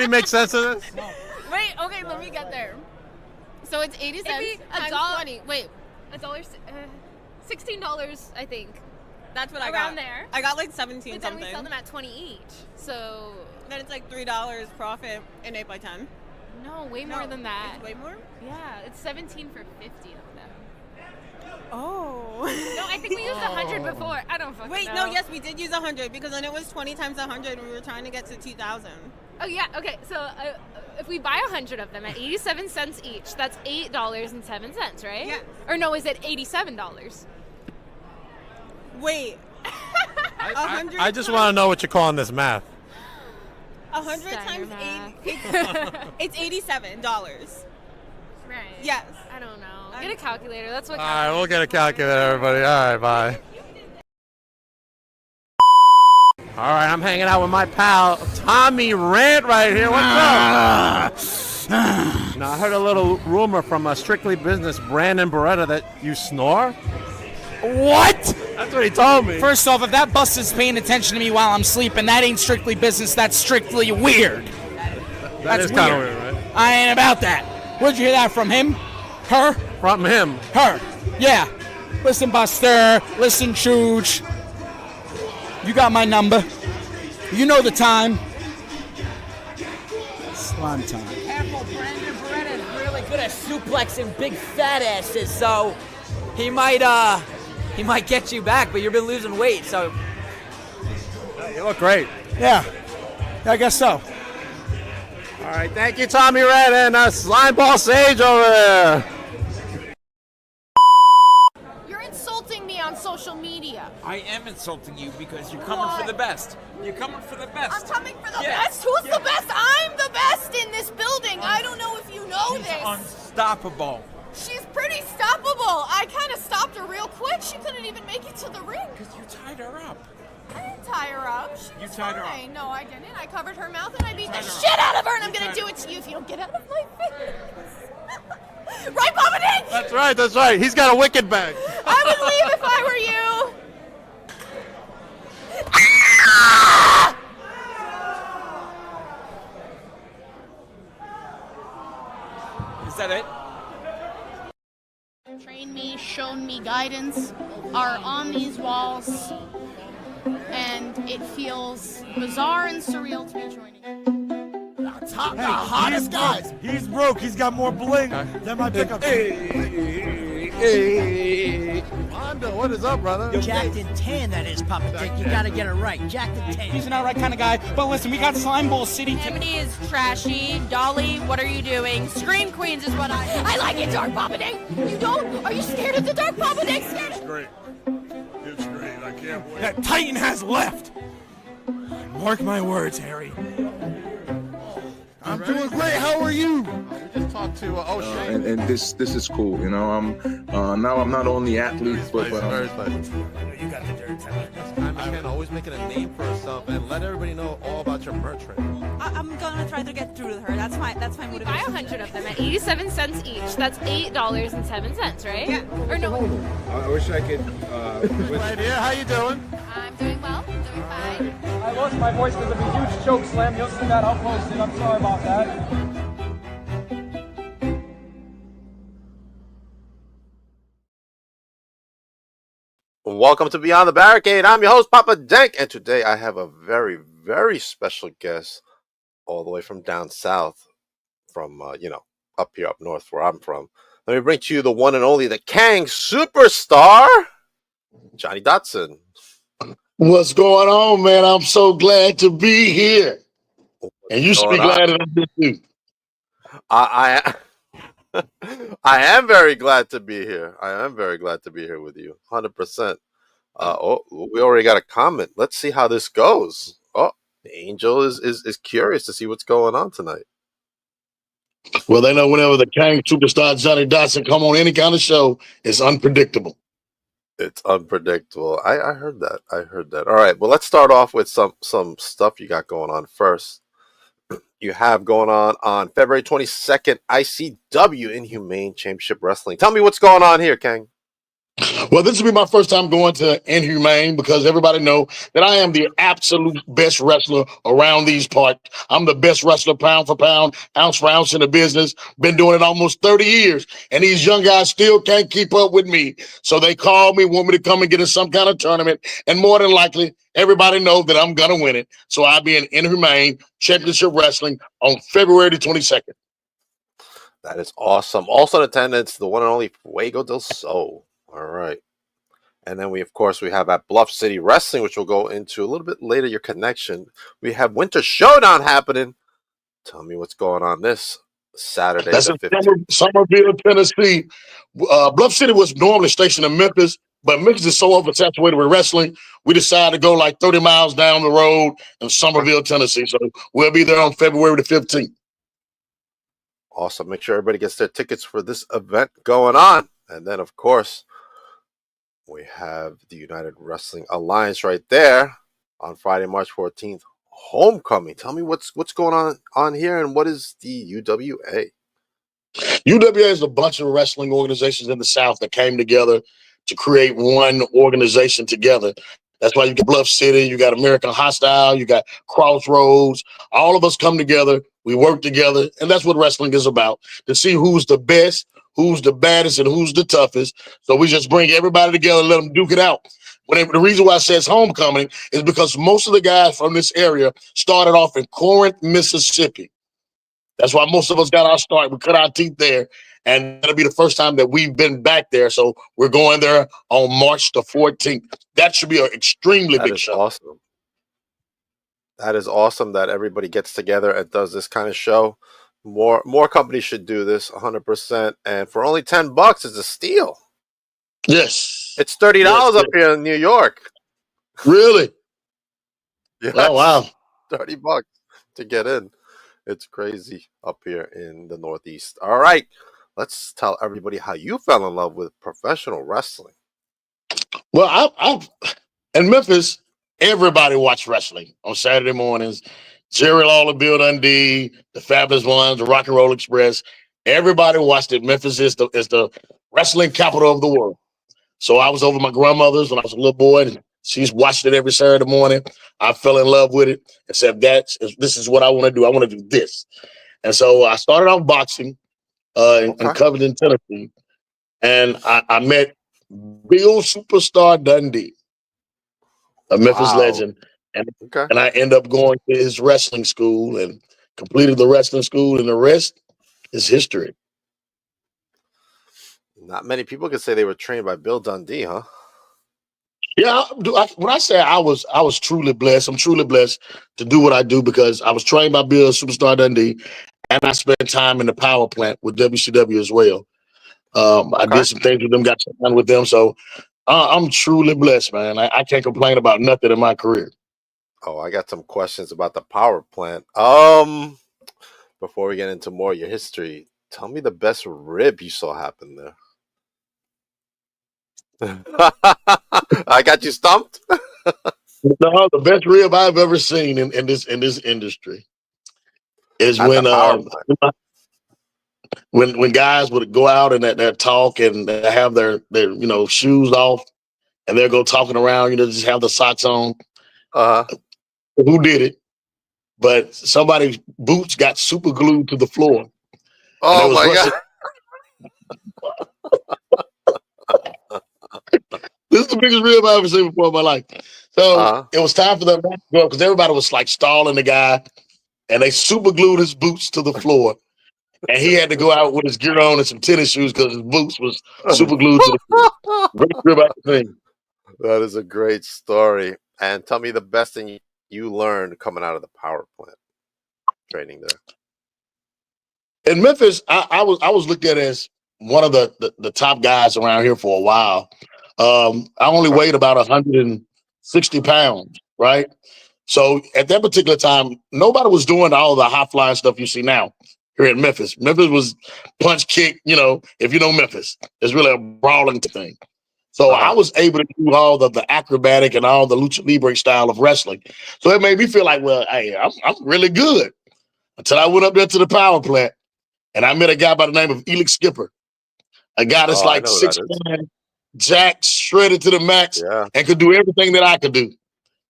anybody make sense of this? Wait, okay, let me get there. So it's 80 cents times 20. Wait, $16, I think. that's what I got. Around there. I got like 17 But then something. we sell them at 20 each. So Then it's like $3 profit in 8 by 10. no, way more than that. It's way more? Yeah, it's 17 for 50 of them. Oh. No, I think we used 100 before. I don't fucking Wait, know. no, yes, we did use 100 because then it was 20 times 100 and we were trying to get to 2,000. Oh yeah, okay. So if we buy 100 of them at 87 cents each, that's $8.07, right? Yeah. Or no, is it $87? Wait. I just want to know what you're calling this math. 100 Steiner times math. 8, it's $87. Right. Yes. I don't know. Get a calculator. That's what. All right, we'll get a calculator, everybody. All right, bye. All right, I'm hanging out with my pal Tommy Rant right here. What's up? Now, I heard a little rumor from Strictly Business, Brandon Beretta, that you snore. What? That's what he told me. First off, if that bus is paying attention to me while I'm sleeping, that ain't strictly business. That's strictly weird. That is kind of weird, right? I ain't about that. Where'd you hear that from him? Her? From him. Her. Yeah. Listen, Buster. Listen, Chooch. You got my number. You know the time. Slime time. Careful, Brandon Beretta is really good at suplexing big fat asses, so he might get you back, but you've been losing weight, so You look great. Yeah. I guess so. All right, thank you, Tommy Rant, and Slimeball Sage over there. You're insulting me on social media. I am insulting you because you're coming for the best. You're coming for the best. I'm coming for the Yeah. best? Who's Yeah. the best? I'm the best in this building. I don't know if you know She's this. unstoppable. She's pretty stoppable. I kind of stopped her real quick. She couldn't even make it to the ring. Because you tied her up. I didn't tie her up. She You was tied her up. fine. No, I didn't. I covered her mouth and I beat the tied her up. shit out of her, and I'm You going to tied do it to you if you don't get out of my face. Right, Papa Nick? That's right, that's right. He's got a wicked bag. I would leave if I were you. Is that it? Trained me, shown me guidance are on these walls, and it feels bizarre and surreal to be joining. Top, the hottest guys. He's broke. He's got more bling than my pickup. Hey, Mondo, what is up, brother? jacked and tan, that is, Papa Dick. You gotta get it right. Jacked and tan. He's an outright kind of guy. But listen, we got Slimeball City. Amity is trashy. Dolly, what are you doing? Scream Queens is what I like it dark, Papa Dick. You don't? Are you scared of the dark, Papa Dick? Scared of Great. It's great. I can't wait. That Titan has left. Mark my words, Harry. I'm doing great. How are you? We just talked to O'Shea. And this is cool, you know. Now I'm not only athlete, but Very special. You got the dirt. Time again, always making a name for herself and let everybody know all about your merch right now. I'm gonna try to get through to her. That's my We buy motivation. 100 of them at 87 cents each. That's $8.07, right? Yeah. Or no, I wish I could. Right here, how you doing? I'm doing well. I'm doing fine. I lost my voice because of a huge choke slam. You'll see that. I'll post it. I'm sorry about that. Welcome to Beyond the Barricade. I'm your host, Papa Dank, and today I have a very, very special guest all the way from down south, from, up here, up north, where I'm from. Let me bring to you the one and only, the Kang superstar, Johnny Dotson. What's going on, man? I'm so glad to be here. And you should be glad that I'm here too. I I am very glad to be here. I am very glad to be here with you. 100%. We already got a comment. Let's see how this goes. Oh, Angel is curious to see what's going on tonight. Well, they know whenever the Kang superstar Johnny Dotson come on any kind of show, it's unpredictable. It's unpredictable. I heard that. I heard that. All right. Well, let's start off with some stuff you got going on first. You have going on February 22nd, ICW Inhumane Championship Wrestling. Tell me what's going on here, Kang. Well, this will be my first time going to Inhumane because everybody know that I am the absolute best wrestler around these parts. I'm the best wrestler pound for pound, ounce for ounce in the business. Been doing it almost 30 years, and these young guys still can't keep up with me. So they call me, want me to come and get in some kind of tournament, and more than likely, everybody know that I'm gonna win it. So I'll be in Inhumane Championship Wrestling on February the 22nd. That is awesome. Also in attendance, the one and only Fuego del Sol. All right. And then of course, we have at Bluff City Wrestling, which we'll go into a little bit later, your connection. We have Winter Showdown happening. Tell me what's going on this Saturday, That's the in 15th. Somerville, Tennessee. Bluff City was normally stationed in Memphis, but Memphis is so oversaturated with wrestling, we decided to go like 30 miles down the road in Somerville, Tennessee. So we'll be there on February the 15th. Awesome. Make sure everybody gets their tickets for this event going on. And then, of course, we have the United Wrestling Alliance right there on Friday, March 14th. Homecoming. Tell me what's going on here, and what is the UWA? UWA is a bunch of wrestling organizations in the South that came together to create one organization together. That's why you got Bluff City, you got American Hostile, you got Crossroads. All of us come together, we work together, and that's what wrestling is about, to see who's the best, who's the baddest, and who's the toughest. So we just bring everybody together and let them duke it out. The reason why I say it's homecoming is because most of the guys from this area started off in Corinth, Mississippi. That's why most of us got our start. We cut our teeth there, and that'll be the first time that we've been back there. So we're going there on March the 14th. That should be an extremely big show. Awesome. That is awesome that everybody gets together and does this kind of show. More companies should do this 100%. And for only $10, it's a steal. Yes. It's $30 up here in New York. Really? Yes. Oh, wow. $30 to get in. It's crazy up here in the Northeast. All right. Let's tell everybody how you fell in love with professional wrestling. Well, in Memphis, everybody watched wrestling on Saturday mornings. Jerry Lawler, Bill Dundee, the Fabulous Ones, the Rock and Roll Express. Everybody watched it. Memphis is the wrestling capital of the world. So I was over my grandmother's when I was a little boy, and she's watched it every Saturday morning. I fell in love with it and said, this is what I want to do. I want to do this. And so I started out boxing in Covington, Tennessee. And I met Bill Superstar Dundee, a Memphis legend. And I ended up going to his wrestling school and completed the wrestling school, and the rest is history. Not many people can say they were trained by Bill Dundee, huh? Yeah, when I say I was truly blessed, I'm truly blessed to do what I do because I was trained by Bill Superstar Dundee, and I spent time in the power plant with WCW as well. I did some things with them, got some fun with them, so I'm truly blessed, man. I can't complain about nothing in my career. Oh, I got some questions about the power plant. Before we get into more of your history, tell me the best rib you saw happen there. I got you stumped. No, the best rib I've ever seen in this industry is when guys would go out and they talk and they have their shoes off and they'll go talking around, just have the socks on. Who did it? But somebody's boots got super glued to the floor. Oh my God. This is the biggest rib I've ever seen before in my life. So it was time for them to go because everybody was like stalling the guy, and they super glued his boots to the floor. And he had to go out with his gear on and some tennis shoes because his boots was super glued to the floor. Great rib I've seen. That is a great story. And tell me the best thing you learned coming out of the power plant training there. In Memphis, I was looked at as one of the top guys around here for a while. I only weighed about 160 pounds, right? So at that particular time, nobody was doing all the high flying stuff you see now here in Memphis. Memphis was punch kick, if you know Memphis, it's really a brawling thing. So I was able to do all the acrobatic and all the lucha libre style of wrestling. So it made me feel like, well, hey, I'm really good. Until I went up there to the power plant and I met a guy by the name of Elix Skipper, a guy that's like 6'9", jacked, shredded to the max, Yeah. and could do everything that I could do.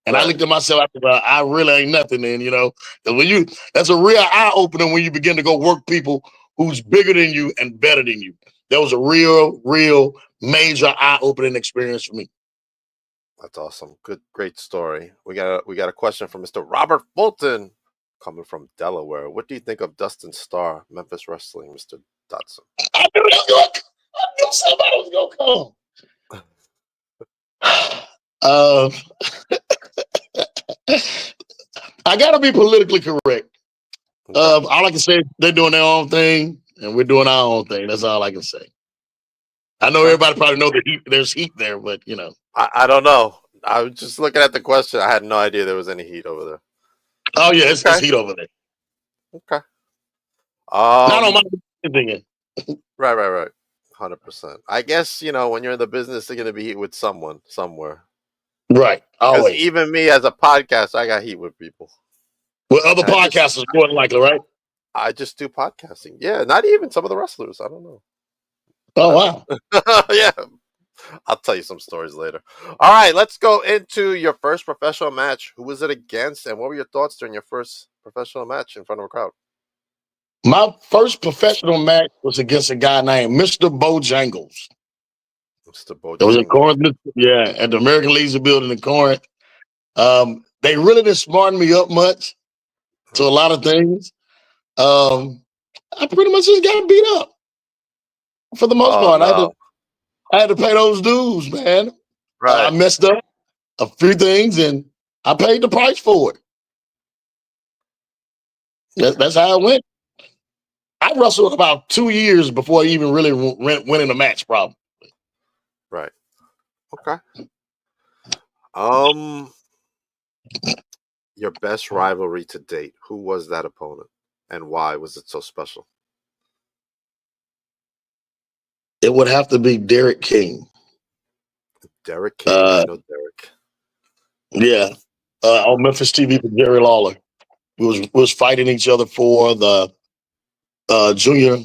And I Right. looked at myself, I said, well, I really ain't nothing then, you know. 'Cause that's a real eye opener when you begin to go work people who's bigger than you and better than you. That was a real major eye opening experience for me. That's awesome. Great story. We got a question from Mr. Robert Fulton, coming from Delaware. What do you think of Dustin Starr, Memphis Wrestling, Mr. Dotson? I knew somebody was gonna come. I gotta be politically correct. Okay. All I can say is they're doing their own thing, and we're doing our own thing. That's all I can say. I know everybody probably know there's heat there, but you know. I don't know. I was just looking at the question. I had no idea there was any heat over there. Oh yeah, it's Okay. heat over there. Okay. Not on my opinion. Right. 100%. I guess, when you're in the business, they're going to be heat with someone somewhere. Right. Because Always. even me as a podcast, I got heat with people. With other podcasters, more than likely, right? I just do podcasting. Yeah, not even some of the wrestlers. I don't know. Oh wow. Yeah. I'll tell you some stories later. All right, let's go into your first professional match. Who was it against, and what were your thoughts during your first professional match in front of a crowd? My first professional match was against a guy named Mr. Bojangles. Mr. Bojangles. It was in Corinth, yeah, at the American Legion building in Corinth. They really didn't smarten me up much to a lot of things. I pretty much just got beat up for the most part. No. I had to pay those dues, man. Right. I messed up a few things, and I paid the price for it. That's how it went. I wrestled about 2 years before I even really went in a match, probably. Right. Okay. Your best rivalry to date. Who was that opponent, and why was it so special? It would have to be Derek King. Derek King. I know Derek. Yeah. On Memphis TV with Jerry Lawler. We was fighting each other for the junior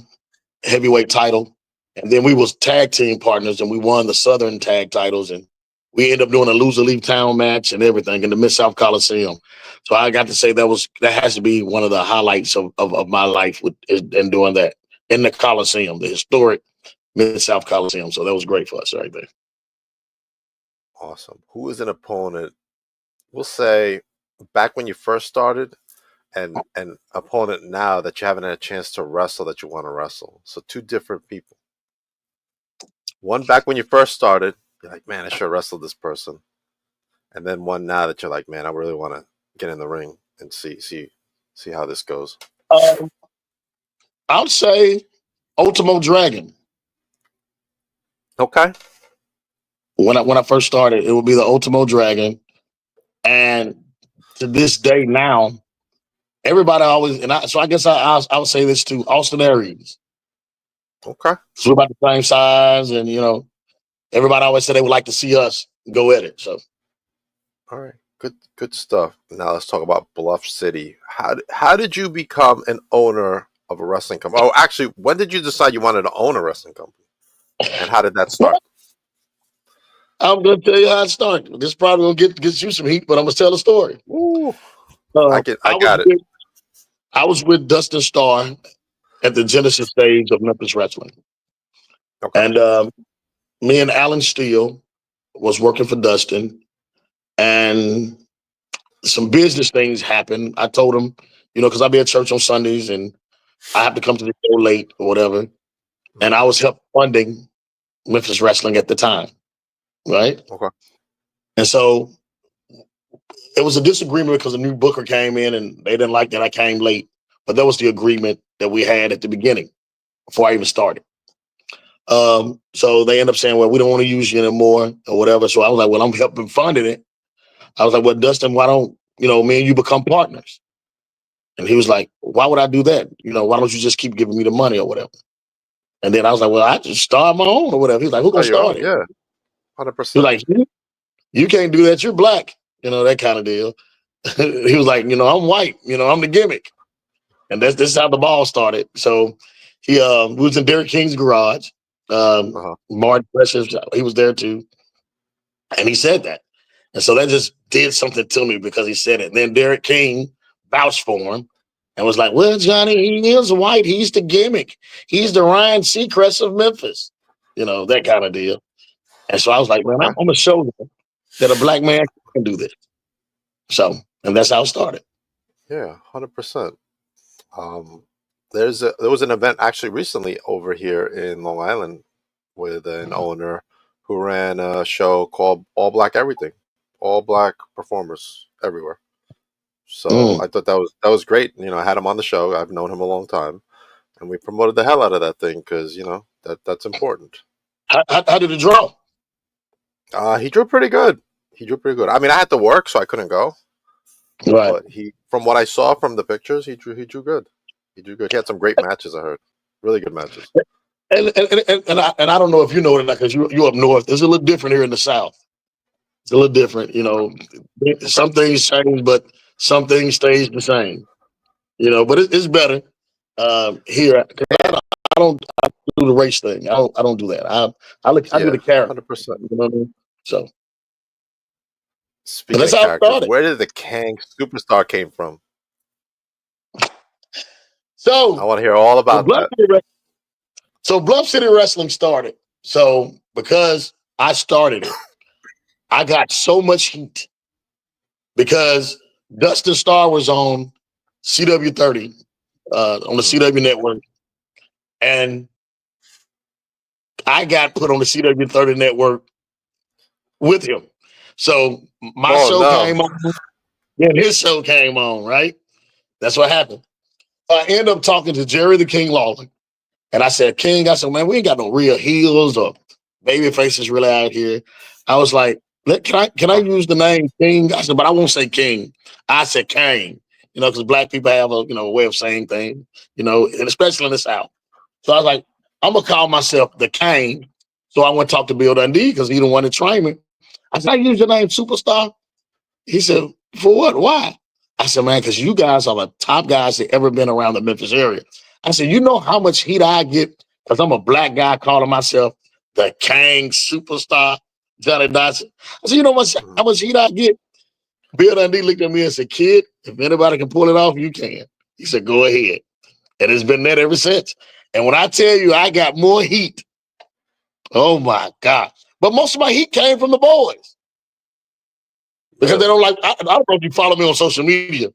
heavyweight title. And then we was tag team partners, and we won the Southern tag titles, and we ended up doing a loser leave town match and everything in the Mid-South Coliseum. So I got to say that has to be one of the highlights of my life in doing that in the Coliseum, the historic Mid-South Coliseum. So that was great for us right there. Awesome. Who is an opponent, we'll say, back when you first started, and an opponent now that you haven't had a chance to wrestle that you want to wrestle? So two different people. One back when you first started, you're like, man, I should wrestle this person. And then one now that you're like, man, I really want to get in the ring and see how this goes. I would say Ultimo Dragon. Okay. When I first started, it would be the Ultimo Dragon. And to this day now, everybody always, so I guess I would say this too, Austin Aries. Okay. So we're about the same size, and everybody always said they would like to see us go at it. So, all right, good stuff. Now let's talk about Bluff City. How did you become an owner of a wrestling company? Oh, actually, when did you decide you wanted to own a wrestling company, and how did that start? I'm gonna tell you how it started. This probably gonna get you some heat, but I'm gonna tell the story. Ooh, I got it. I was with Dustin Starr at the Genesis stage of Memphis Wrestling. Okay. And me and Alan Steele was working for Dustin, and some business things happened. I told him, because I be at church on Sundays and I have to come to the show late or whatever. And I was help funding Memphis Wrestling at the time. Right? Okay. And so it was a disagreement because a new booker came in and they didn't like that I came late. But that was the agreement that we had at the beginning before I even started. So they end up saying, well, we don't want to use you anymore or whatever. So I was like, well, I'm helping funding it. I was like, well, Dustin, why don't, me and you become partners? And he was like, why would I do that? Why don't you just keep giving me the money or whatever? And then I was like, well, I just start my own or whatever. He's like, who's going to start it? Yeah, 100%. He's like, you can't do that. You're black, that kind of deal. He was like, I'm white, I'm the gimmick. And this is how the ball started. So he was in Derek King's garage. Martin Precious, he was there too, and he said that, and so that just did something to me because he said it. And then Derek King vouched for him and was like, "Well, Johnny, he is white. He's the gimmick. He's the Ryan Seacrest of Memphis." That kind of deal. And so I was like, "Man, I'm gonna show them that a black man can do this." So, and that's how it started. Yeah, 100%. There was an event actually recently over here in Long Island with an owner who ran a show called All Black Everything, all black performers everywhere. So I thought that was great. I had him on the show. I've known him a long time, and we promoted the hell out of that thing because that's important. How did it draw? He drew pretty good. I mean, I had to work, so I couldn't go. Right. But from what I saw from the pictures, he drew good. He drew good. He had some great matches. I heard really good matches. And I don't know if you know it or not because you up north. It's a little different here in the South. It's a little different, Some things change, but some things stays the same. But it's better here. I do the race thing. I don't do that. I do the character. 100%. You know what I mean? So speaking of characters, where did the Kang superstar came from? So I want to hear all about that. So Bluff City Wrestling started. So because I started it, I got so much heat because Dustin Starr was on CW30 on the CW network, and I got put on the CW30 network with him. So my show came on, and his show came on, right? That's what happened. I ended up talking to Jerry the King Lawler, and I said, "King," I said, "Man, we ain't got no real heels or baby faces really out here." I was like, "Can I use the name King?" I said, "But I won't say King. I said Kane, because black people have a way of saying things, and especially in the South." So I was like, "I'm gonna call myself the Kane." So I went to talk to Bill Dundee because he the one to train me. I said, "I use your name Superstar." He said, "For what? Why?" I said, "Man, because you guys are the top guys that ever been around the Memphis area." I said, "You know how much heat I get because I'm a black guy calling myself the Kang Superstar, Johnny Dotson." I said, "You know how much heat I get?" Bill Dundee looked at me and said, "Kid, if anybody can pull it off, you can." He said, "Go ahead." And it's been that ever since. And when I tell you I got more heat, oh my God. But most of my heat came from the boys. Because they don't I don't know if you follow me on social media,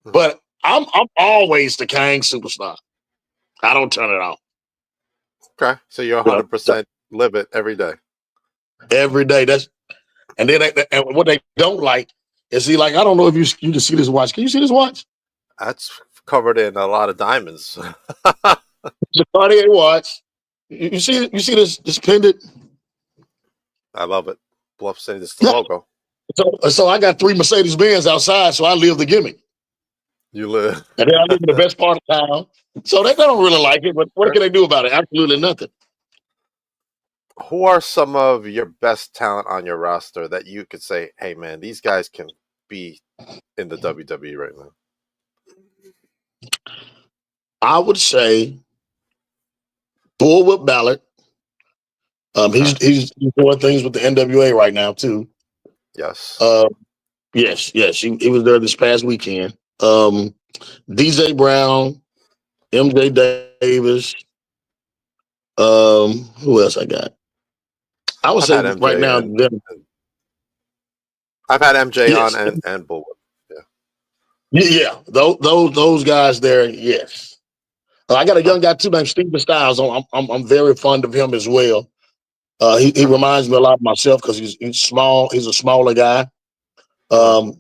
but I'm always the Kang Superstar. I don't turn it off. Okay. So you're 100% live it every day. Every day. And then and what they don't like is I don't know if you can see this watch. Can you see this watch? That's covered in a lot of diamonds. It's a Cartier watch. You see this pendant? I love it. Bluff City, this is the logo. So I got 3 Mercedes Benz outside, so I live the gimmick. You live. And then I live in the best part of town. So they don't really like it, but what can they do about it? Absolutely nothing. Who are some of your best talent on your roster that you could say, "Hey man, these guys can be in the WWE right now"? I would say Bullwhip Ballard. He's doing things with the NWA right now too. Yes. Yes. He was there this past weekend. DJ Brown, MJ Davis. Who else I got? I would say right now. I've had MJ on and Bullwhip. Yeah. Those guys there. Yes. I got a young guy too named Steven Styles. I'm very fond of him as well. He reminds me a lot of myself because he's small. He's a smaller guy. When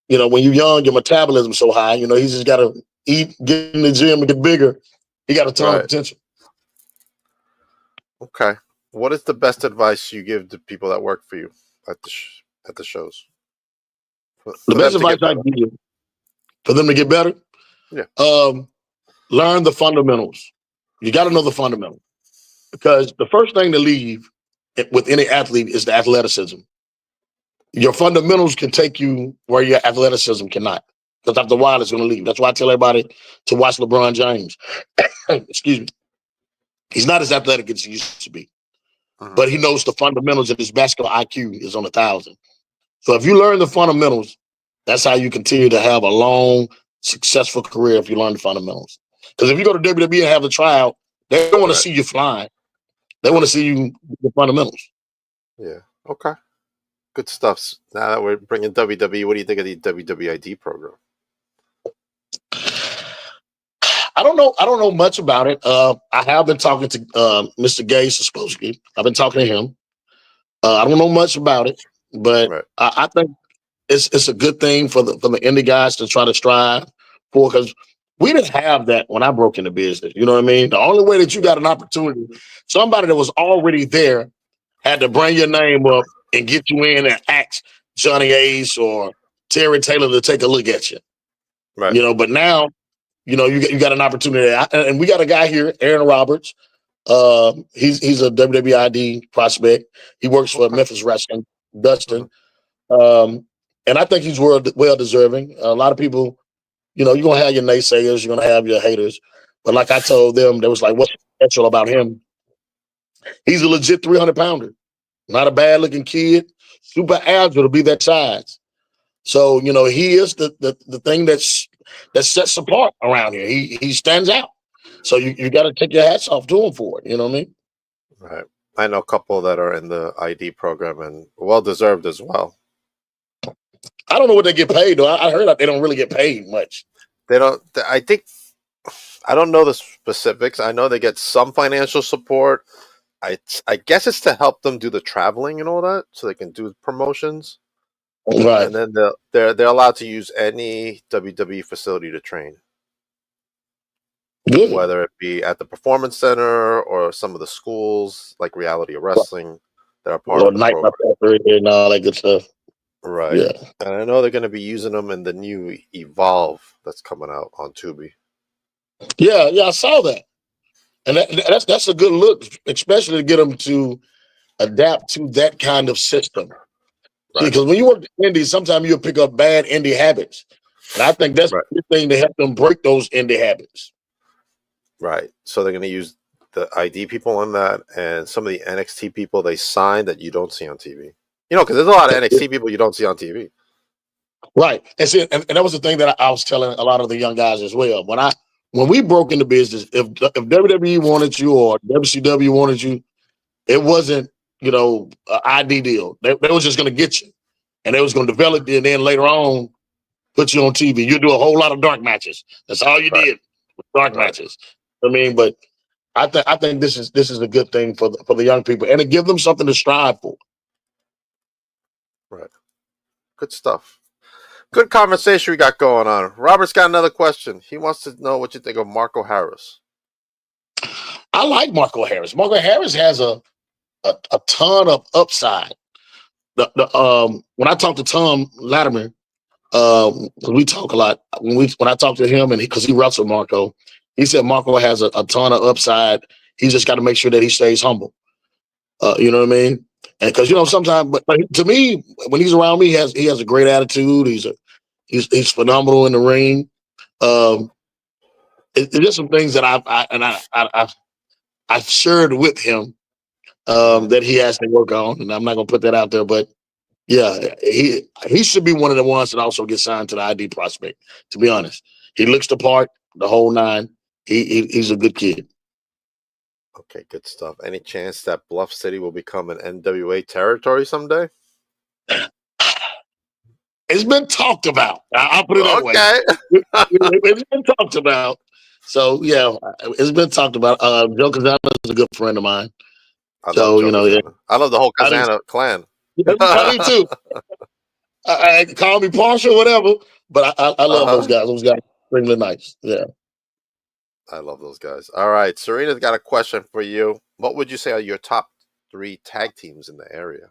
you're young, your metabolism's so high. He's just got to eat, get in the gym, and get bigger. He got a ton of potential. Okay. What is the best advice you give to people that work for you at the shows? The best advice I give for them to get better? Yeah. Learn the fundamentals. You got to know the fundamentals because the first thing to leave with any athlete is the athleticism. Your fundamentals can take you where your athleticism cannot. Because after a while, it's going to leave. That's why I tell everybody to watch LeBron James. Excuse me. He's not as athletic as he used to be, but he knows the fundamentals, and his basketball IQ is on 1,000. So if you learn the fundamentals, that's how you continue to have a long, successful career if you learn the fundamentals. Because if you go to WWE and have a tryout, they don't want to see you flying. They want to see you the fundamentals. Yeah. Okay. Good stuff. Now that we're bringing WWE, what do you think of the WWID program? I don't know much about it. I have been talking to Mr. Gay supposedly. I've been talking to him. I don't know much about it, but I think it's a good thing for the indie guys to try to strive for, because we didn't have that when I broke into business. You know what I mean? The only way that you got an opportunity, somebody that was already there had to bring your name up and get you in and ask Johnny Ace or Terry Taylor to take a look at you. Right. You know, but now, you know, you got an opportunity, and we got a guy here, Aaron Roberts. He's a WWID prospect. He works for Memphis Wrestling, Dotson. And I think he's well deserving. A lot of people, you know, you're gonna have your naysayers, you're gonna have your haters. But like I told them, they was like, what's special about him? He's a legit 300-pounder. Not a bad looking kid, super agile to be that size. So, you know, he is the thing that sets apart around here. He stands out. So you got to take your hats off to him for it. You know what I mean? Right. I know a couple that are in the ID program and well deserved as well. I don't know what they get paid though. I heard that they don't really get paid much. They don't. I think I don't know the specifics. I know they get some financial support. I guess it's to help them do the traveling and all that, so they can do promotions. Right. And then they're allowed to use any WWE facility to train. Good. Whether it be at the Performance Center or some of the schools like Reality of Wrestling that are part of the program. And all that good stuff. Right. Yeah. And I know they're going to be using them in the new Evolve that's coming out on Tubi. Yeah, I saw that. And that's a good look, especially to get them to adapt to that kind of system. Right. Because when you work in indies, sometimes you'll pick up bad indie habits. And I think that's the thing to help them break those indie habits. Right. So they're going to use the ID people on that and some of the NXT people they signed that you don't see on TV. You know, because there's a lot of NXT people you don't see on TV. Right. And that was the thing that I was telling a lot of the young guys as well. When we broke into business, if WWE wanted you or WCW wanted you, it wasn't, you know, an ID deal. They was just going to get you. And they was going to develop you, and then later on, put you on TV. You do a whole lot of dark matches. That's all you did, dark matches. I mean, but I think this is a good thing for the young people, and to give them something to strive for. Right. Good stuff. Good conversation we got going on. Robert's got another question. He wants to know what you think of Marco Harris. I like Marco Harris. Marco Harris has a ton of upside. When I talked to Tom Latimer, we talk a lot. When I talked to him, and because he wrestled Marco, he said Marco has a ton of upside. He's just got to make sure that he stays humble. You know what I mean? And because, you know, sometimes, but to me, when he's around me, he has a great attitude. He's phenomenal in the ring. It's just some things that I've shared with him that he has to work on, and I'm not gonna put that out there, but yeah, he should be one of the ones that also gets signed to the ID prospect. To be honest, he looks the part, the whole nine. He's a good kid. Okay, good stuff. Any chance that Bluff City will become an NWA territory someday? It's been talked about. I'll put it that way. It's been talked about. So yeah, it's been talked about. Joe Kazana is a good friend of mine. I love the whole Kazana clan. I do too. I call me partial, whatever, but I love those guys. Those guys are extremely nice. Yeah. I love those guys. All right. Serena's got a question for you. What would you say are your top 3 tag teams in the area?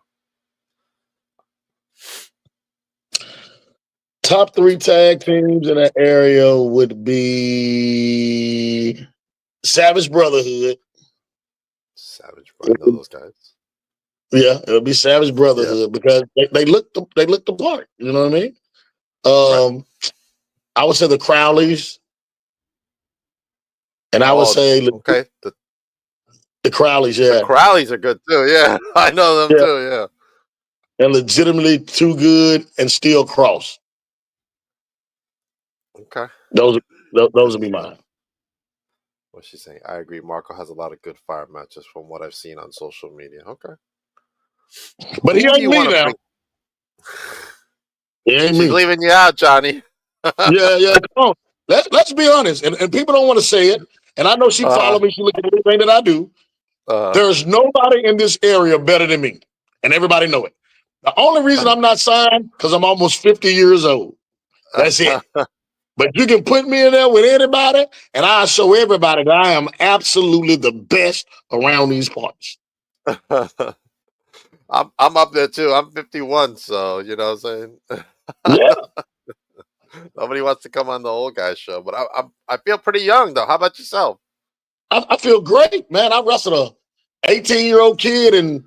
Top 3 tag teams in the area would be Savage Brotherhood. Savage Brotherhood. I know those guys. Yeah, it'll be Savage Brotherhood because they look the part. You know what I mean? I would say the Crowleys. And I would say, The Crowleys, The yeah. Crowleys are good too. Yeah, I know them Yeah. too. Yeah. And legitimately too good and still cross. Okay. Those would be mine. What's she saying? I agree. Marco has a lot of good fire matches from what I've seen on social media. Okay. But he Who do ain't you me want to now. bring? He ain't She's me. leaving you out, Johnny. Yeah. Come on. Let's be honest. And people don't want to say it. And I know she follow me. She look at everything that I do. There's nobody in this area better than me. And everybody know it. The only reason I'm not signed, because I'm almost 50 years old. That's it. But you can put me in there with anybody, and I'll show everybody that I am absolutely the best around these parts. I'm up there too. I'm 51, so you know what I'm saying. Yeah. Nobody wants to come on the old guy show, but I feel pretty young though. How about yourself? I feel great, man. I wrestled a 18-year-old kid in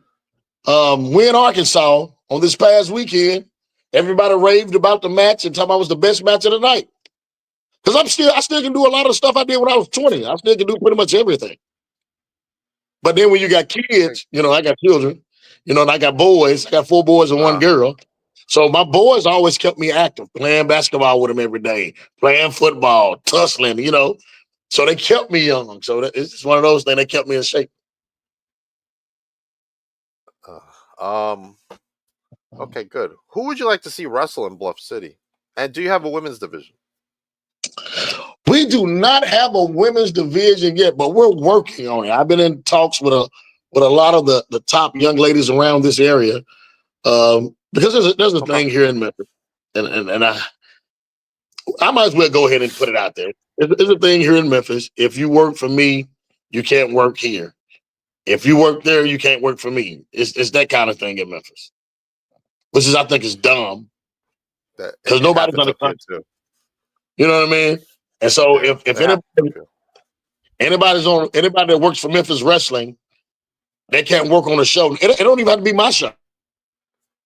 Wynn, Arkansas on this past weekend. Everybody raved about the match and talking about it was the best match of the night. Because I still can do a lot of the stuff I did when I was 20. I still can do pretty much everything. But then when you got kids, you know, I got children, you know, and I got boys. I got 4 boys and 1 girl. So my boys always kept me active, playing basketball with them every day, playing football, tussling, you know. So they kept me young. So it's just one of those things. They kept me in shape. Okay, good. Who would you like to see wrestle in Bluff City? And do you have a women's division? We do not have a women's division yet, but we're working on it. I've been in talks with a lot of the top young ladies around this area, because there's a thing here in Memphis, and I might as well go ahead and put it out there. There's a thing here in Memphis. If you work for me, you can't work here. If you work there, you can't work for me. It's that kind of thing in Memphis, which is I think is dumb because nobody's happens up here understand. too. You know what I mean? And so if anybody that works for Memphis Wrestling, they can't work on a show. It don't even have to be my show.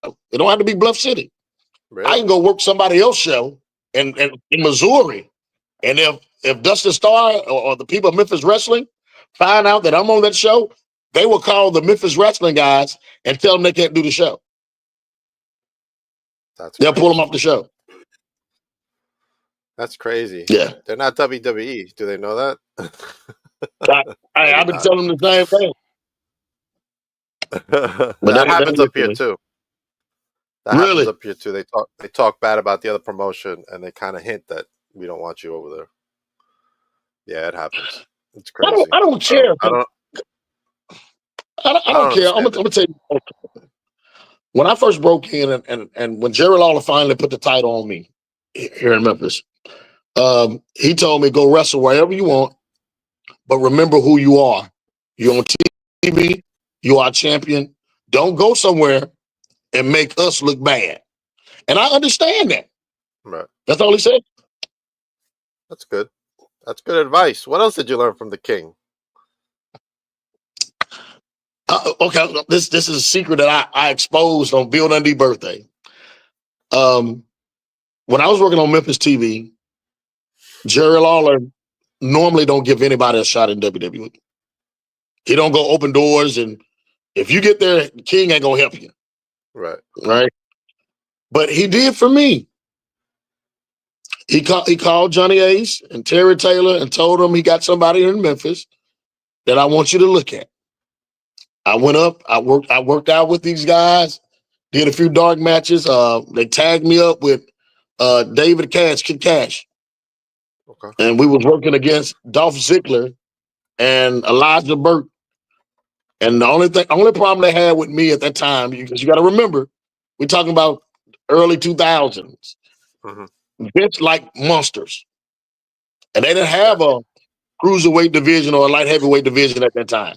It don't have to be Bluff City. Really? I can go work somebody else's show in Missouri. And if Dustin Starr or the people of Memphis Wrestling find out that I'm on that show, they will call the Memphis Wrestling guys and tell them they can't do the show. They'll pull them off the show. That's crazy. Yeah. They're not WWE. Do they know that? I've been telling them the same thing. But that happens up here too. That happens up here too. They talk bad about the other promotion and they kind of hint that we don't want you over there. Yeah, it happens. It's crazy. I don't care. I don't care. I'm gonna tell you. When I first broke in and when Jerry Lawler finally put the title on me here in Memphis, he told me go wrestle wherever you want, but remember who you are. You're on TV. You are a champion. Don't go somewhere and make us look bad. And I understand that. Right. That's all he said. That's good. That's good advice. What else did you learn from the King? Okay, this is a secret that I exposed on Bill Dundee's birthday. When I was working on Memphis TV, Jerry Lawler normally don't give anybody a shot in WWE. He don't go open doors, and if you get there, King ain't gonna help you. Right. Right. But he did for me. He called Johnny Ace and Terry Taylor and told them he got somebody in Memphis that I want you to look at. I went up, I worked out with these guys, did a few dark matches. They tagged me up with David Kid Cash. Okay. And we was working against Dolph Ziggler and Elijah Burke. And the only problem they had with me at that time, because you got to remember, we're talking about early 2000s. Bitch like monsters. And they didn't have a cruiserweight division or a light heavyweight division at that time.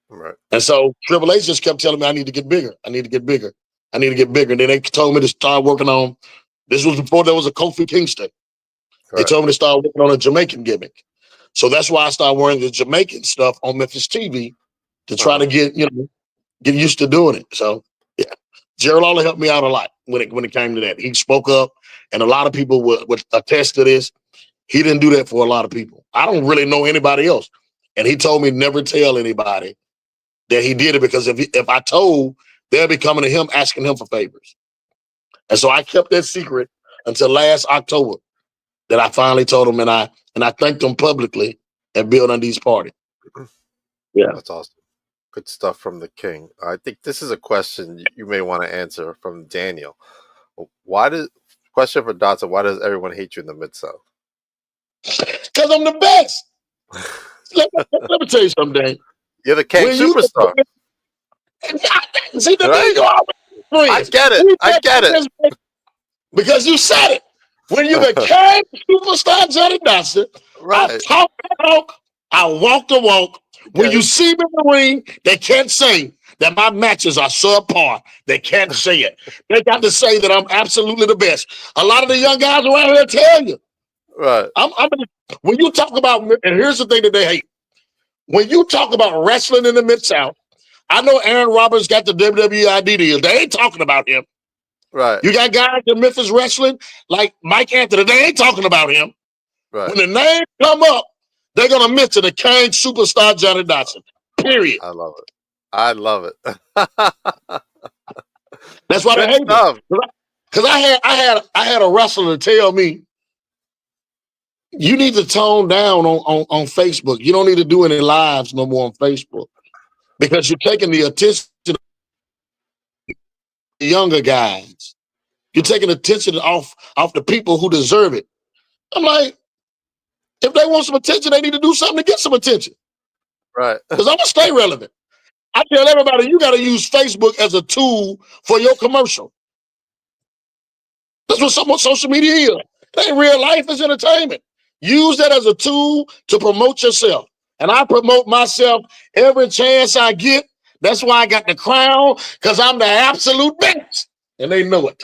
Right. And so Triple H just kept telling me I need to get bigger. I need to get bigger. I need to get bigger. And then they told me to start working on, this was before there was a Kofi Kingston. They told me to start working on a Jamaican gimmick. So that's why I started wearing the Jamaican stuff on Memphis TV to try to get used to doing it. So yeah, Jerry Lawler helped me out a lot when it came to that. He spoke up, and a lot of people would attest to this. He didn't do that for a lot of people. I don't really know anybody else. And he told me never tell anybody that he did it because if I told, they'll be coming to him asking him for favors. And so I kept that secret until last October that I finally told him, and I thanked him publicly at Bill Dundee's party. Yeah. That's awesome. Good stuff from the king. I think this is a question you may want to answer from Daniel. Question for Dotson, why does everyone hate you in the Mid-South? Because I'm the best. let me tell you something, Dan. You're the king superstar. See, the thing you always I get it. I get it. Because you said it. When you became superstar Johnny Dotson, right. I talk the talk, I walk the walk. When you see me in the ring, they can't say that my matches are subpar. They can't say it. They got to say that I'm absolutely the best. A lot of the young guys around here tell you. Right. When you talk about, and here's the thing that they hate. When you talk about wrestling in the Mid-South, I know Aaron Roberts got the WWE ID deal. They ain't talking about him. Right. You got guys in Memphis wrestling like Mike Anthony. They ain't talking about him. Right. When the name come up, they're going to mention the King superstar Johnny Dotson. Period. I love it. I love it. That's why they hate me. Because I had a wrestler tell me, you need to tone down on Facebook. You don't need to do any lives no more on Facebook because you're taking the attention of the younger guys. You're taking attention off the people who deserve it. I'm like, if they want some attention, they need to do something to get some attention. Right. Because I'm going to stay relevant. I tell everybody, you got to use Facebook as a tool for your commercial. That's what social media is. It ain't real life, it's entertainment. Use that as a tool to promote yourself. And I promote myself every chance I get. That's why I got the crown, because I'm the absolute best. And they know it.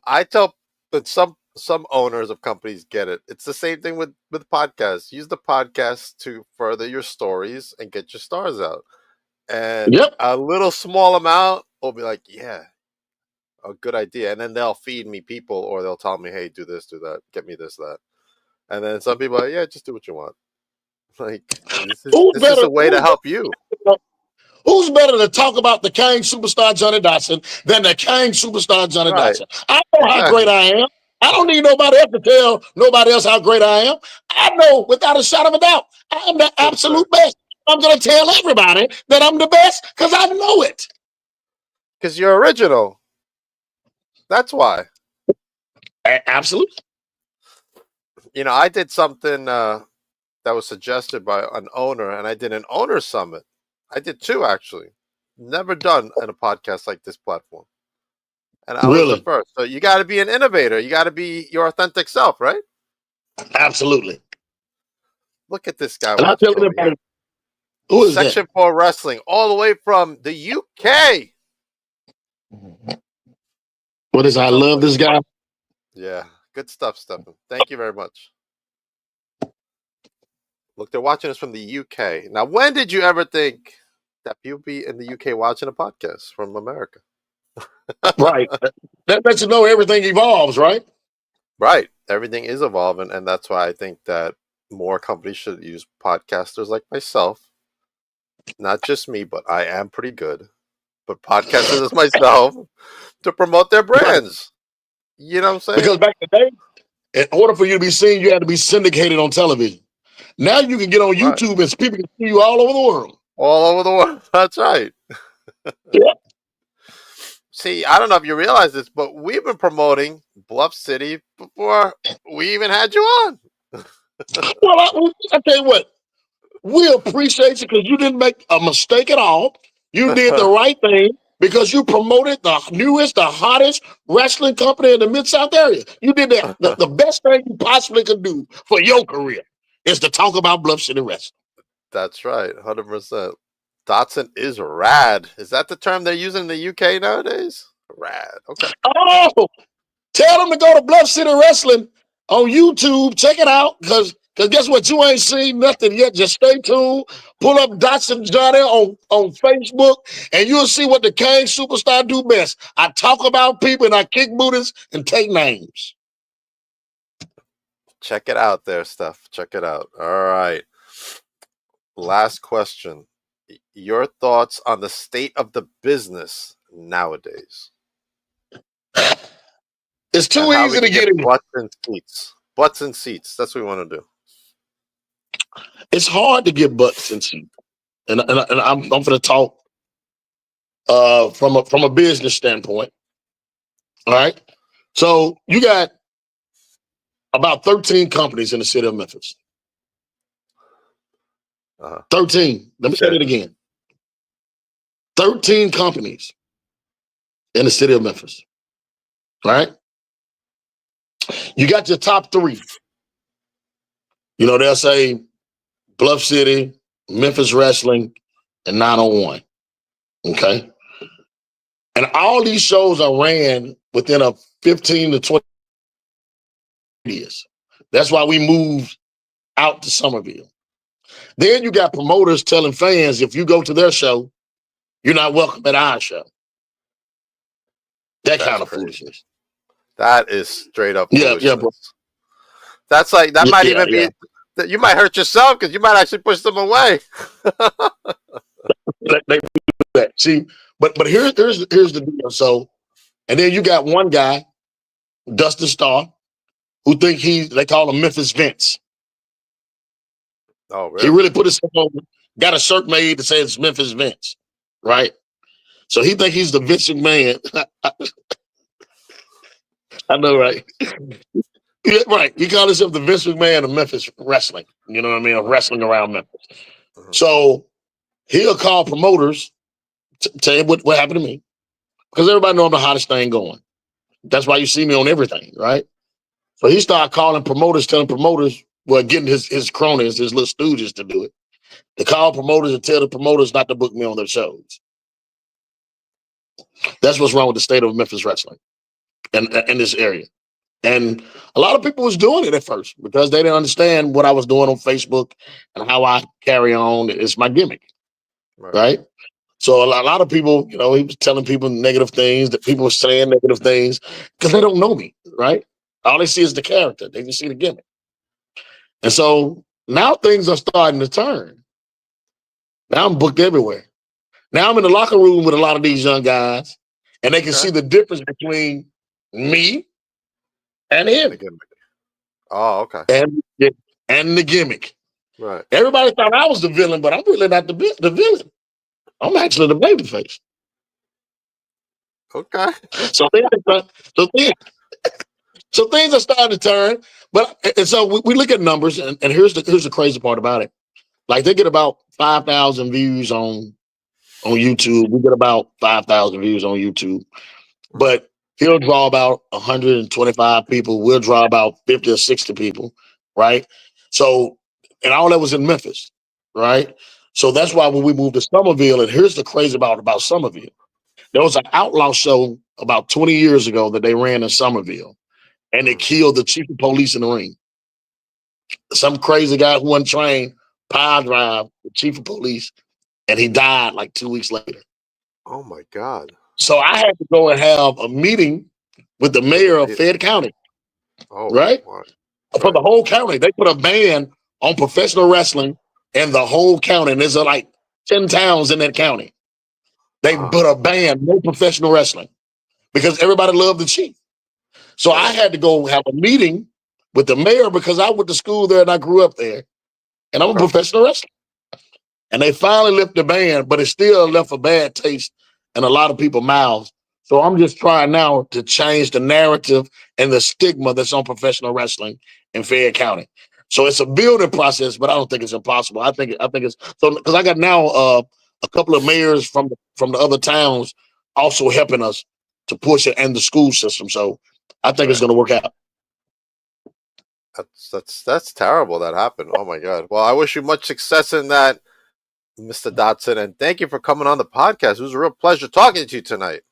I tell that some owners of companies get it. It's the same thing with podcasts. Use the podcast to further your stories and get your stars out. And a little small amount will be like, yeah, a good idea. And then they'll feed me people, or they'll tell me, hey, do this, do that, get me this, that. And then some people are like, yeah, just do what you want. Like, this is a way to help you. Who's better to talk about the King superstar Johnny Dotson than the King superstar Johnny Dotson? I know how great I am. I don't need nobody else to tell nobody else how great I am. I know without a shadow of a doubt, I am the absolute best. I'm going to tell everybody that I'm the best because I know it. Because you're original. That's why. Absolutely. You know, I did something that was suggested by an owner, and I did an owner summit. I did 2, actually. Never done in a podcast like this platform. And I was the first. So you got to be an innovator. You got to be your authentic self, right? Absolutely. Look at this guy. And I'll tell everybody, who is Section 4 Wrestling, all the way from the UK. What is I love this guy. Yeah. Good stuff, Stephen. Thank you very much. Look, they're watching us from the UK. Now, when did you ever think that people be in the UK watching a podcast from America? Right. That lets you know everything evolves, right? Right. Everything is evolving, and that's why I think that more companies should use podcasters like myself. Not just me, but I am pretty good. But podcasters as myself to promote their brands. You know what I'm saying? Because back in the day, in order for you to be seen, you had to be syndicated on television. Now you can get on YouTube and people can see you all over the world. All over the world. That's right. Yeah. See, I don't know if you realize this, but we've been promoting Bluff City before we even had you on. Well, I tell you what, we appreciate you because you didn't make a mistake at all. You did the right thing because you promoted the newest, the hottest wrestling company in the Mid-South area. You did the best thing you possibly could do for your career is to talk about Bluff City wrestling. That's right, 100%. Dotson is rad. Is that the term they're using in the UK nowadays? Rad. Okay. Oh, tell them to go to Bluff City Wrestling on YouTube. Check it out because guess what? You ain't seen nothing yet. Just stay tuned. Pull up Dotson Johnny on Facebook and you'll see what the King superstar do best. I talk about people and I kick booties and take names. Check it out there, Steph. Check it out. All right. Last question. your thoughts on the state of the business nowadays. It's too And how easy we to can get get in. butts and seats. Butts and seats. That's what we want to do. It's hard to get butts and seats. And I'm going to talk from a business standpoint. All right. So you got about 13 companies in the city of Memphis. 13. Let me say it again. 13 companies in the city of Memphis. All right. You got your top three. You know, they'll say Bluff City, Memphis Wrestling, and 901. Okay. And all these shows are ran within a 15 to 20 years. That's why we moved out to Somerville. Then you got promoters telling fans, if you go to their show, you're not welcome at our show. That's kind of crazy. foolishness. That is straight up foolishness. Yeah, bro. That's like, that might even be, that you might hurt yourself because you might actually push them away. They do that. See, but here's the deal. So, and then you got one guy, Dustin Starr, who think they call him Memphis Vince. Oh, really? He really put himself on, got a shirt made that says Memphis Vince, right? So he think he's the Vince McMahon. I know, right? Yeah, right. He called himself the Vince McMahon of Memphis wrestling. You know what I mean? Of wrestling around Memphis. So he'll call promoters to tell you what happened to me. Because everybody know I'm the hottest thing going. That's why you see me on everything, right? So he started calling promoters, telling promoters, well, getting his cronies, his little stooges to do it. To call promoters and tell the promoters not to book me on their shows. That's what's wrong with the state of Memphis wrestling and in this area. And a lot of people was doing it at first because they didn't understand what I was doing on Facebook and how I carry on. It's my gimmick, right? So a lot of people, you know, he was telling people negative things, that people were saying negative things because they don't know me, right? All they see is the character. They just see the gimmick. And so now things are starting to turn. Now I'm booked everywhere. Now I'm in the locker room with a lot of these young guys, and they can see the difference between me and him. Oh, okay. And the gimmick. Right. Everybody thought I was the villain, but I'm really not the villain. I'm actually the babyface. Okay. So things are starting to turn. But and so we look at numbers, and here's the crazy part about it. Like they get about 5,000 views on YouTube. We get about 5,000 views on YouTube. But he'll draw about 125 people. We'll draw about 50 or 60 people, right? So, and all that was in Memphis, right? So that's why when we moved to Somerville, and here's the crazy about Somerville. There was an outlaw show about 20 years ago that they ran in Somerville, and they killed the chief of police in the ring. Some crazy guy who wasn't trained, power drive the chief of police, and he died like 2 weeks later. Oh my God. So I had to go and have a meeting with the mayor of Fayette County. Oh, right? For the whole county. They put a ban on professional wrestling in the whole county. And there's like 10 towns in that county. They put a ban, no professional wrestling, because everybody loved the chief. So I had to go have a meeting with the mayor because I went to school there and I grew up there. And I'm a professional wrestler. And they finally lifted the ban, but it still left a bad taste in a lot of people's mouths. So I'm just trying now to change the narrative and the stigma that's on professional wrestling in Fayette County. So it's a building process, but I don't think it's impossible. I think it's so because I got now a couple of mayors from the other towns also helping us to push it and the school system. So I think it's going to work out. That's terrible that happened. Oh my God. Well, I wish you much success in that, Mr. Dotson, and thank you for coming on the podcast. It was a real pleasure talking to you tonight.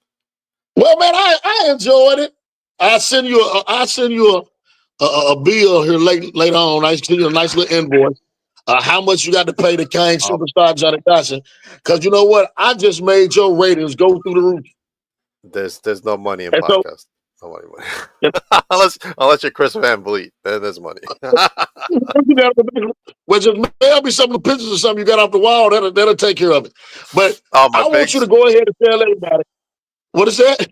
Well, man, I enjoyed it. I'll send you a bill here later on. I send you a nice little invoice. How much you got to pay the King Superstar Johnny Dotson? Because you know what? I just made your ratings go through the roof. There's no money in podcasts. No money, money. unless you're Chris Van Vliet, then there's money. Well, just mail me some of the pictures or something you got off the wall. That'll take care of it. But Oh, my I want you to figs. go ahead and tell everybody. What is that?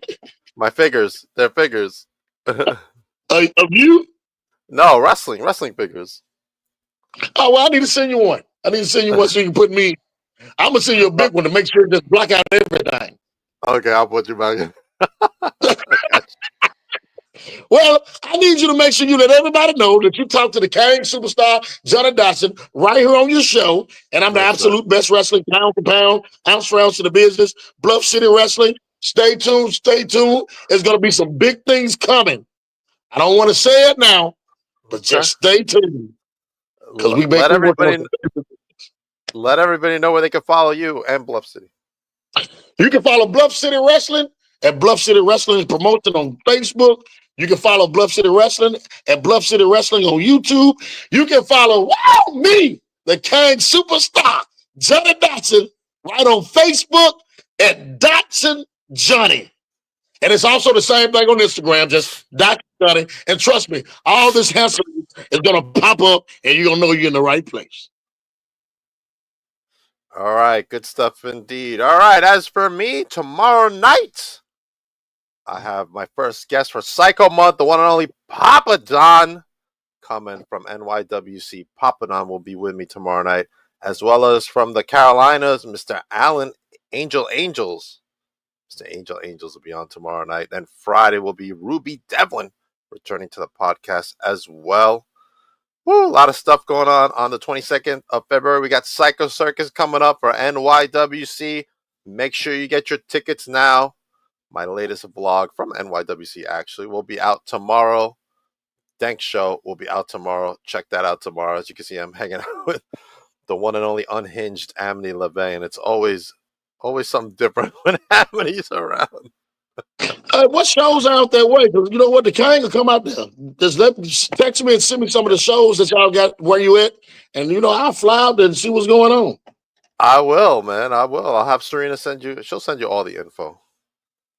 My figures. They're figures. Of you? No, wrestling figures. Oh, well, I need to send you one. I need to send you one so you can put me. I'm gonna send you a big one to make sure it just block out everything. Okay, I'll put you back in. Well, I need you to make sure you let everybody know that you talk to the carrying superstar, Johnny Dotson, right here on your show. And I'm the absolute best wrestling pound for pound, ounce for ounce in the business. Bluff City Wrestling. Stay tuned. Stay tuned. There's going to be some big things coming. I don't want to say it now, but just stay tuned. Because we let working on let everybody know where they can follow you and Bluff City. You can follow Bluff City Wrestling at Bluff City Wrestling Promotion on Facebook. You can follow Bluff City Wrestling at Bluff City Wrestling on YouTube. You can follow me, the King Superstar, Johnny Dotson, right on Facebook at Dotson Johnny. And it's also the same thing on Instagram, just Dotson Johnny. And trust me, all this handsome is going to pop up and you're going to know you're in the right place. All right, good stuff indeed. All right, as for me, tomorrow night, I have my first guest for Psycho Month, the one and only Papa Don, coming from NYWC. Papa Don will be with me tomorrow night, as well as from the Carolinas, Mr. Allen Angels. Mr. Angels will be on tomorrow night. Then Friday will be Ruby Devlin returning to the podcast as well. Woo, a lot of stuff going on the 22nd of February. We got Psycho Circus coming up for NYWC. Make sure you get your tickets now. My latest vlog from NYWC actually will be out tomorrow. Dank Show will be out tomorrow. Check that out tomorrow. As you can see, I'm hanging out with the one and only unhinged Amity LaVey, and it's always something different when Amity's around. What shows out that way? Because you know what, the King will come out there. Just text me and send me some of the shows that y'all got where you at, and I'll fly out there and see what's going on. I will, man. I will. I'll have Serena send you. She'll send you all the info.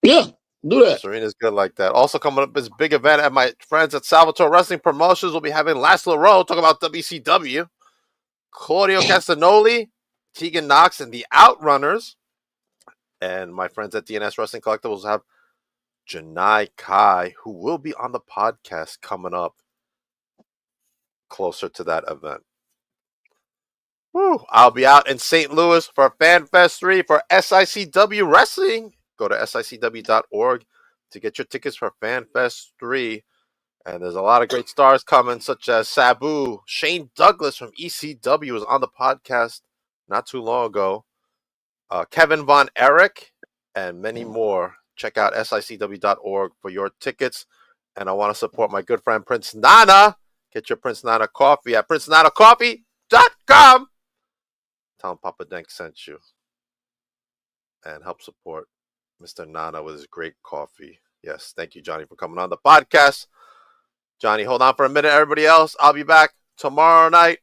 Yeah, do that. Serena's good like that. Also coming up is a big event at my friends at Salvatore Wrestling Promotions. We'll be having Laszlo Rowe talk about WCW, Claudio Castagnoli, Tegan Knox, and the Outrunners. And my friends at DNS Wrestling Collectibles have Janai Kai, who will be on the podcast coming up closer to that event. Woo. I'll be out in St. Louis for FanFest 3 for SICW Wrestling. Go to sicw.org to get your tickets for FanFest 3. And there's a lot of great stars coming, such as Sabu. Shane Douglas from ECW was on the podcast not too long ago. Kevin Von Erich, and many more. Check out sicw.org for your tickets. And I want to support my good friend Prince Nana. Get your Prince Nana coffee at princenanacoffee.com. Tell him Papa Denk sent you. And help support Mr. Nana with his great coffee. Yes, thank you, Johnny, for coming on the podcast. Johnny, hold on for a minute, everybody else. I'll be back tomorrow night